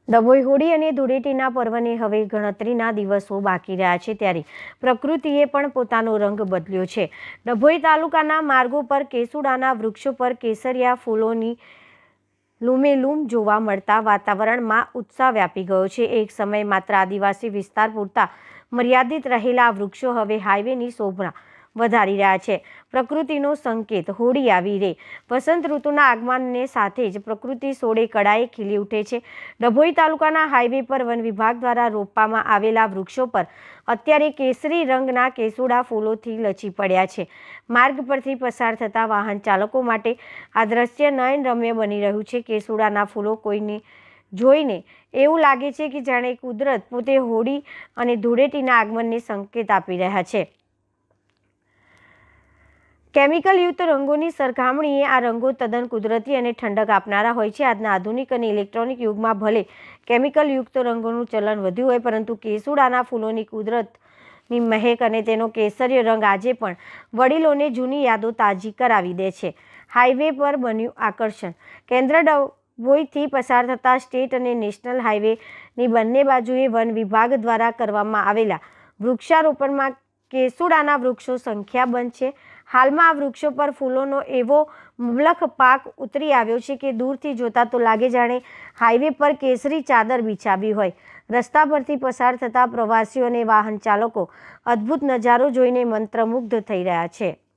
ડભોઈ હોળી અને ધૂળેટીના પર્વને હવે ગણતરીના દિવસો બાકી રહ્યા છે, ત્યારે પ્રકૃતિએ પણ પોતાનો રંગ બદલ્યો છે। ડભોઈ તાલુકાના માર્ગો પર કેસુડાના વૃક્ષો પર કેસરિયા ફૂલોની લૂમેલૂમ જોવા મળતા વાતાવરણમાં ઉત્સાહ વ્યાપી ગયો છે। એક સમય માત્ર આદિવાસી વિસ્તાર પૂરતા મર્યાદિત રહેલા આ વૃક્ષો હવે હાઈવેની શોભા વધારી રહ્યા છે। પ્રકૃતિનો સંકેત હોળી આવી રે। વસંત ઋતુના આગમનને સાથે જ પ્રકૃતિ સોળે કળાએ ખીલી ઉઠે છે। ડભોઈ તાલુકાના હાઈવે પર વન વિભાગ દ્વારા રોપવામાં આવેલા વૃક્ષો પર અત્યારે કેસરી રંગના કેસુડા ફૂલોથી લચી પડ્યા છે। માર્ગ પરથી પસાર થતા વાહન ચાલકો માટે આ દ્રશ્ય નયનરમ્ય બની રહ્યું છે। કેસુડાના ફૂલો કોઈને જોઈને એવું લાગે છે કે જાણે કુદરત પોતે હોળી અને ધૂળેટીના આગમનને સંકેત આપી રહ્યા છે। કેમિકલયુક્ત રંગોની સરખામણીએ આ રંગો તદ્દન કુદરતી અને ઠંડક આપનારા હોય છે। આજના આધુનિક અને ઇલેક્ટ્રોનિક યુગમાં ભલે કેમિકલયુક્ત રંગોનું ચલણ વધ્યું હોય, પરંતુ કેસુડાના ફૂલોની કુદરતની મહેક અને તેનો કેસરીય રંગ આજે પણ વડીલોને જૂની યાદો તાજી કરાવી દે છે। હાઈવે પર બન્યું આકર્ષણ। કેન્દ્ર ડભોઈથી પસાર થતા સ્ટેટ અને નેશનલ હાઈવેની બંને બાજુએ વન વિભાગ દ્વારા કરવામાં આવેલા વૃક્ષારોપણમાં કેસુડાના વૃક્ષો સંખ્યાબંધ છે। હાલમાં આ વૃક્ષો પર ફૂલોનો એવો મબલખ પાક ઉતરી આવ્યો છે કે દૂરથી જોતા તો લાગે જાણે હાઈવે પર કેસરી ચાદર બિછાવી હોય। રસ્તા પરથી પસાર થતા પ્રવાસીઓ અને વાહન ચાલકો અદ્ભુત નજારો જોઈને મંત્રમુગ્ધ થઈ રહ્યા છે।